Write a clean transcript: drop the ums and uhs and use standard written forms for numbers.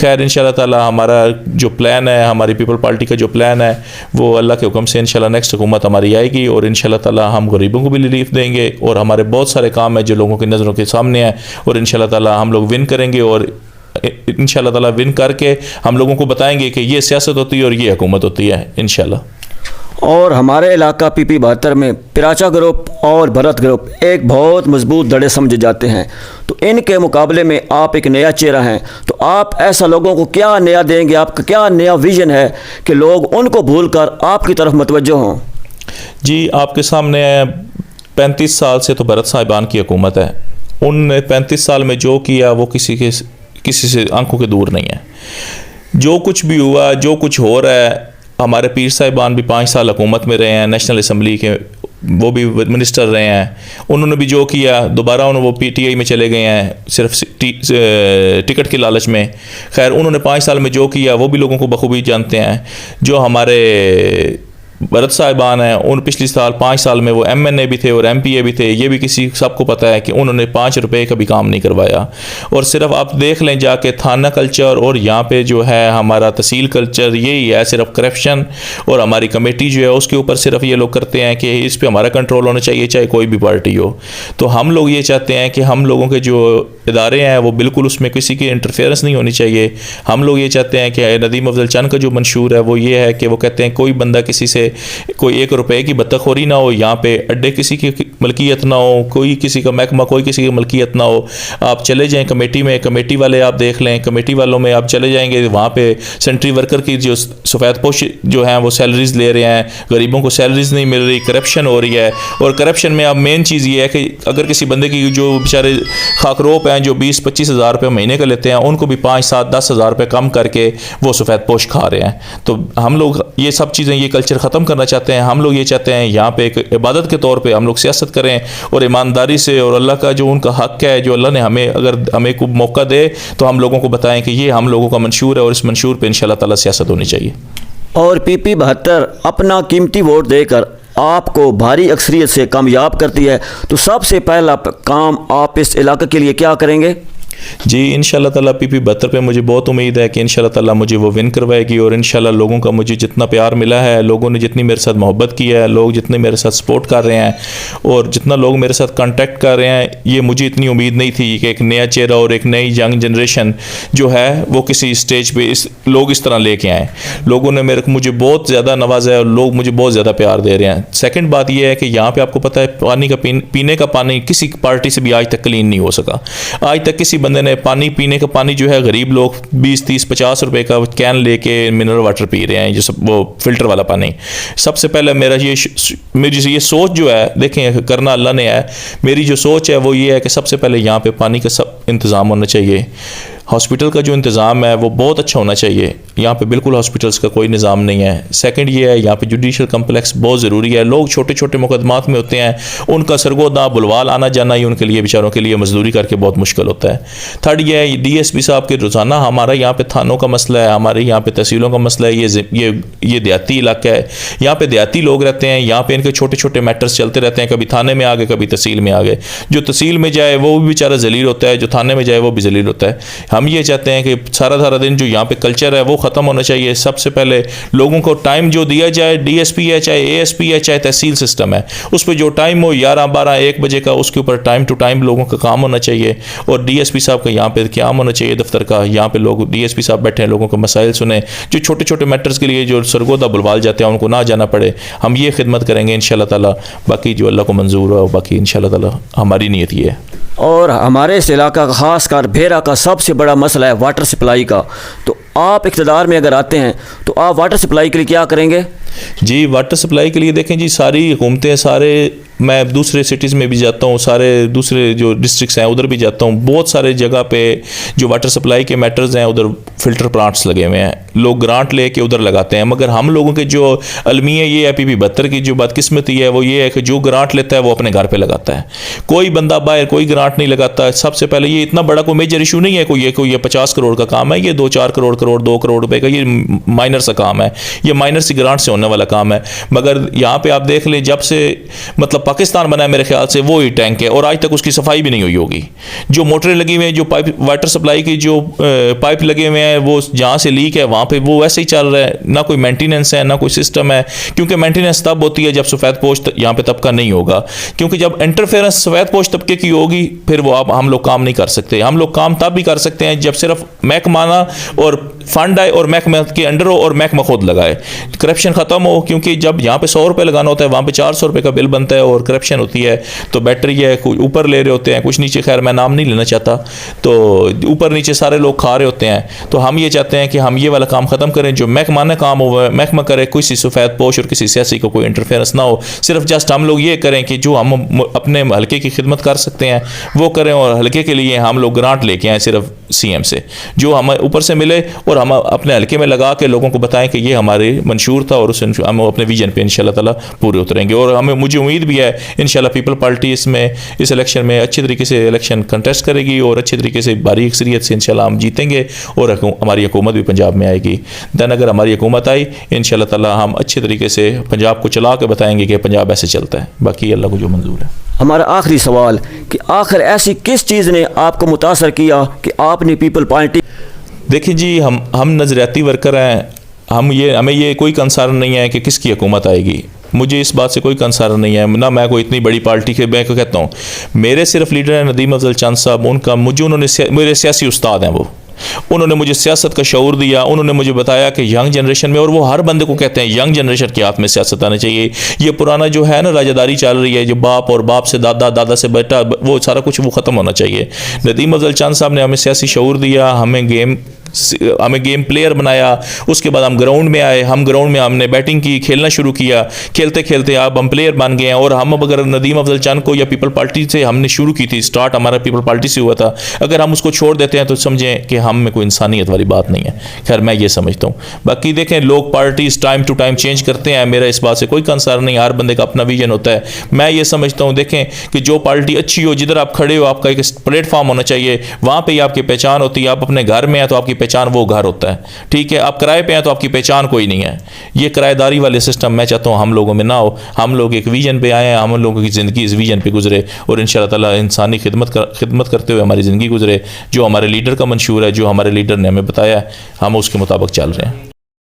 खैर इंशाल्लाह ताला हमारा जो प्लान है, हमारी पीपल पार्टी का जो प्लान है, वो अल्लाह के हुक्म से इंशाल्लाह नेक्स्ट हुकूमत हमारी आएगी और इंशाल्लाह ताला हम गरीबों को भी रिलीफ देंगे और हमारे बहुत सारे काम हैं जो लोगों की नज़रों के सामने हैं और इंशाल्लाह ताला हम लोग विन करेंगे और इंशाल्लाह ताला विन करके हम लोगों को बताएंगे कि ये सियासत होती है और ये हुकूमत होती है इंशाल्लाह। और हमारे इलाका PP 72 में पिराचा ग्रुप और भरत ग्रुप एक बहुत मजबूत धड़े समझे जाते हैं, तो इनके मुकाबले में आप एक नया चेहरा हैं, तो आप ऐसा लोगों को क्या नया देंगे? आपका क्या नया विजन है कि लोग उनको भूलकर आपकी तरफ मुतवज्जो हों? जी, आपके सामने 35 साल से तो भरत साहिबान की हुकूमत है। उन 35 साल में जो किया वो किसी से आंखों के दूर नहीं है। जो कुछ भी हुआ, जो कुछ हो रहा है, हमारे पीर साहिबान भी 5 साल हुकूमत में रहे हैं, नेशनल असम्बली के वो भी मिनिस्टर रहे हैं, उन्होंने भी जो किया दोबारा उन्होंने वो PTI में चले गए हैं सिर्फ टिकट के लालच में। खैर उन्होंने 5 साल में जो किया वो भी लोगों को बखूबी जानते हैं। जो हमारे भरत साहिबान हैं, उन पिछले साल 5 साल में वो MNA भी थे और MPA भी थे, ये भी किसी सबको पता है कि उन्होंने 5 रुपए का भी काम नहीं करवाया। और सिर्फ आप देख लें जाके थाना कल्चर और यहाँ पे जो है हमारा तहसील कल्चर, यही है सिर्फ करप्शन। और हमारी कमेटी जो है उसके ऊपर सिर्फ ये लोग करते हैं कि इस पर हमारा कंट्रोल होना चाहिए चाहे कोई भी पार्टी हो। तो हम लोग ये चाहते हैं कि हम लोगों के जो इदारे हैं वो बिल्कुल उसमें किसी की इंटरफेरेंस नहीं होनी चाहिए। हम लोग ये चाहते हैं कि नदीम अफजल चंद का जो मंशूर है वो ये है कि वो कहते हैं कोई बंदा किसी से कोई 1 रुपए की बत्तखोरी ना हो, यहाँ पे अड्डे किसी की मलकियत ना हो, कोई किसी का महकमा कोई किसी की मलकियत ना हो। आप चले जाएं कमेटी में, कमेटी वाले आप देख लें, कमेटी वालों में आप चले जाएंगे, वहाँ पे सेंट्री वर्कर की जो सफ़ेद पोश जो हैं वो सैलरीज ले रहे हैं, गरीबों को सैलरीज नहीं मिल रही, करप्शन हो रही है। और करप्शन में अब मेन चीज़ ये है कि अगर किसी बंदे की जो बेचारे खाकरोप हैं जो 20-25 हज़ार रुपये महीने का लेते हैं, उनको भी 5-7-10 हज़ार रुपये कम करके वो सफ़ेद पोश खा रहे हैं। तो हम लोग ये सब चीज़ें, ये कल्चर ख़त्म करना चाहते हैं। हम लोग ये चाहते हैं यहाँ पे एक इबादत के तौर पे हम लोग सियासत करें और ईमानदारी से, और अल्लाह का जो उनका हक़ है, जो अल्लाह ने हमें अगर हमें को मौका दे तो हम लोगों को बताएं कि ये हम लोगों का मंशूर है और इस मंशूर पे इंशाल्लाह ताला सियासत होनी चाहिए। और PP 72 अपना कीमती वोट देकर आपको भारी अक्सरियत से कामयाब करती है, तो सबसे पहला काम आप इस इलाके के लिए क्या करेंगे? जी इंशाल्लाह ताला PP 72 पे मुझे बहुत उम्मीद है कि इंशाल्लाह ताला मुझे वो विन करवाएगी। और इंशाल्लाह लोगों का मुझे जितना प्यार मिला है, लोगों ने जितनी मेरे साथ मोहब्बत की है, लोग जितने मेरे साथ सपोर्ट कर रहे हैं और जितना लोग मेरे साथ कांटेक्ट कर रहे हैं, ये मुझे इतनी उम्मीद नहीं थी कि एक नया चेहरा और एक नई यंग जनरेशन जो है वो किसी स्टेज पे लोग इस तरह लेके आएँ। लोगों ने मुझे बहुत ज़्यादा नवाजा है और लोग मुझे बहुत ज़्यादा प्यार दे रहे हैं। सेकेंड बात यह है कि यहाँ पर आपको पता है पानी का पीने का पानी किसी पार्टी से भी आज तक क्लीन नहीं हो सका। आज तक किसी बंदे ने पानी पीने का पानी जो है गरीब लोग 20-30-50 रुपए का कैन लेके मिनरल वाटर पी रहे हैं, जो सब वो फिल्टर वाला पानी। सबसे पहले मेरी ये सोच जो है, देखें करना अल्लाह ने है, मेरी जो सोच है वो ये है कि सबसे पहले यहाँ पे पानी का सब इंतज़ाम होना चाहिए। हॉस्पिटल का जो इंतज़ाम है वो बहुत अच्छा होना चाहिए। यहाँ पे बिल्कुल हॉस्पिटल्स का कोई निज़ाम नहीं है। सेकंड ये है यहाँ पे जुडिशल कम्प्लेक्स बहुत ज़रूरी है। लोग छोटे छोटे मुकदमात में होते हैं, उनका सरगोदा बुलवाल आना जाना ही उनके लिए बेचारों के लिए मजदूरी करके बहुत मुश्किल होता है। थर्ड ये है DSP साहब के रोज़ाना हमारा यहाँ पे थानों का मसला है, हमारे यहाँ पे तहसीलों का मसला है। ये देहाती इलाका है, यहाँ पे देहाती लोग रहते हैं, यहाँ पे इनके छोटे छोटे मैटर्स चलते रहते हैं, कभी थाने में आ गए कभी तहसील में आ गए। जो तहसील में जाए वो भी बेचारा जलील होता है, जो थाने में जाए वो भी जलील होता है। हम ये चाहते हैं कि सारा दिन जो यहाँ पे कल्चर है वो ख़त्म होना चाहिए। सबसे पहले लोगों को टाइम जो दिया जाए, DSP है चाहे ASP है चाहे तहसील सिस्टम है, उस पर जो टाइम हो 11-12-1 बजे का, उसके ऊपर टाइम टू टाइम लोगों का काम होना चाहिए। और DSP साहब का यहाँ पे क़याम होना चाहिए दफ्तर का, यहाँ पे लोग DSP साहब बैठे हैं, लोगों के मसाइल सुने, जो छोटे छोटे मैटर्स के लिए जो सरगोदा बुलवाल जाते हैं उनको ना जाना पड़े। हम ये खिदमत करेंगे इंशाल्लाह ताला, बाकी जो अल्लाह को मंजूर हो, बाकी इंशाल्लाह ताला हमारी नीयत ये है। और हमारे इस इलाका का ख़ासकर भेरा का सबसे बड़ा मसला है वाटर सप्लाई का, तो आप इक़्तिदार में अगर आते हैं तो आप वाटर सप्लाई के लिए क्या करेंगे? जी वाटर सप्लाई के लिए देखें जी, सारी हुकूमतें, सारे मैं दूसरे सिटीज़ में भी जाता हूँ, सारे दूसरे जो डिस्ट्रिक्ट्स हैं उधर भी जाता हूँ, बहुत सारे जगह पे जो वाटर सप्लाई के मैटर्स हैं उधर फ़िल्टर प्लांट्स लगे हुए हैं, लोग ग्रांट लेके उधर लगाते हैं। मगर हम लोगों के जो अलमिया ये है PP 72 की जो बदकिस्मती है वो ये है कि जो ग्रांट लेता है वो अपने घर पे लगाता है, कोई बंदा बाहर कोई ग्रांट नहीं लगाता। सबसे पहले ये इतना बड़ा कोई मेजर इशू नहीं है, कोई 50 करोड़ का काम है, ये 2-4 करोड़ 2 करोड़ रुपए का ये माइनर सा काम है, ये माइनर सी ग्रांट से होने वाला काम है। मगर यहाँ पे आप देख लें, जब से मतलब पाकिस्तान बना है मेरे ख्याल से वो ही टैंक है, और आज तक उसकी सफाई भी नहीं हुई होगी। जो मोटरें लगी हुई हैं, जो पाइप वाटर सप्लाई की जो पाइप लगे हुए हैं, वो जहाँ से लीक है वहाँ पे वो वैसे ही चल रहा है, ना कोई मेंटेनेंस है ना कोई सिस्टम है। क्योंकि मेंटेनेंस तब होती है जब सफ़ेद पोश यहाँ पे तबका नहीं होगा, क्योंकि जब इंटरफेरेंस सफ़ेद पोश तबके की होगी फिर वो आप हम लोग काम नहीं कर सकते। हम लोग काम तब भी कर सकते हैं जब सिर्फ महकमाना और फंड आए और महकमे के अंडर हो और महकमा खुद लगाए, करप्शन ख़त्म हो। क्योंकि जब यहाँ पे 100 रुपये लगाना होता है वहाँ पे 400 रुपये का बिल बनता है और करप्शन होती है, तो बेटर ये है कुछ ऊपर ले रहे होते हैं कुछ नीचे, खैर मैं नाम नहीं लेना चाहता, तो ऊपर नीचे सारे लोग खा रहे होते हैं। तो हम ये चाहते हैं कि हम ये वाला काम ख़त्म करें, जो महकमाना काम हुआ है महकमा करे, किसी सफ़ेद पोश और किसी सियासी को कोई इंटरफेरेंस ना हो। सिर्फ जस्ट हम लोग ये करें कि जो हम अपने हल्के की खिदमत कर सकते हैं वो करें, और हल्के के लिए हम लोग ग्रांट लेके आएँ सिर्फ CM से, जो हमें ऊपर से मिले और हम अपने हल्के में लगा के लोगों को बताएं कि ये हमारे मंशूर था, और उस हम अपने विजन पे इंशाल्लाह ताला पूरे उतरेंगे। और हमें मुझे उम्मीद भी है इंशाल्लाह पीपल पार्टी इस इलेक्शन में अच्छी तरीके से इलेक्शन कंटेस्ट करेगी और अच्छी तरीके से भारी अक्सरियत से इंशाल्लाह हम जीतेंगे और हमारी हुकूमत भी पंजाब में आएगी। दैन अगर हमारी हुकूमत आई इंशाल्लाह ताला हम अच्छे तरीके से पंजाब को चला के बताएंगे कि पंजाब ऐसे चलता है, बाकी अल्लाह को जो मंजूर है। हमारा आखिरी सवाल कि आखिर ऐसी किस चीज़ ने आपको मुतासर किया कि आपने पीपल पार्टी। देखिए जी, हम नज़रियाती वर्कर हैं, हमें ये कोई कंसर्न नहीं है कि किसकी हुकूमत आएगी। मुझे इस बात से कोई कंसर्न नहीं है, ना मैं कोई इतनी बड़ी पार्टी के मैं कहता हूँ। मेरे सिर्फ लीडर हैं नदीम अफजल चंद साहब, मेरे सियासी उस्ताद हैं। उन्होंने मुझे सियासत का शऊर दिया, उन्होंने मुझे बताया कि यंग जनरेशन में, और वो हर बंदे को कहते हैं यंग जनरेशन के हाथ में सियासत आनी चाहिए। ये पुराना जो है ना राजादारी चल रही है, जो बाप और बाप से दादा, दादा से बेटा, वो सारा कुछ वो ख़त्म होना चाहिए। नदीम अफजल चंद साहब ने हमें सियासी शऊर दिया, हमें गेम प्लेयर बनाया। उसके बाद हम ग्राउंड में आए, ग्राउंड में हमने बैटिंग की, खेलना शुरू किया, खेलते खेलते अब हम प्लेयर बन गए हैं। और हम अब अगर नदीम अफजल चंद को या पीपल पार्टी से हमने शुरू की थी, स्टार्ट हमारा पीपल पार्टी से हुआ था, अगर हम उसको छोड़ देते हैं तो समझें कि हम में कोई इंसानियत वाली बात नहीं है। खैर मैं ये समझता हूँ। बाकी देखें, लोग parties time to time change करते हैं, मेरा इस बात से कोई कंसर्न नहीं, हर बंदे का अपना विजन होता है। मैं ये समझता हूँ, देखें कि जो पार्टी अच्छी हो, जिधर आप खड़े हो आपका एक प्लेटफॉर्म होना चाहिए, वहाँ पर ही आपकी पहचान होती है। आप अपने घर में हैं तो आपकी पहचान वो घर होता है, ठीक है। आप किराए पे हैं तो आपकी पहचान कोई नहीं है। ये किराएदारी वाले सिस्टम मैं चाहता हूँ हम लोगों में ना हो। हम लोग एक विजन पे आए हैं, हम लोगों की ज़िंदगी इस विजन पे गुजरे और इंशाअल्लाह ताला इंसानी खिदमत करते हुए हमारी ज़िंदगी गुजरे। जो हमारे लीडर का मंशूर है, जो हमारे लीडर ने हमें बताया है, हम उसके मुताबिक चल रहे हैं।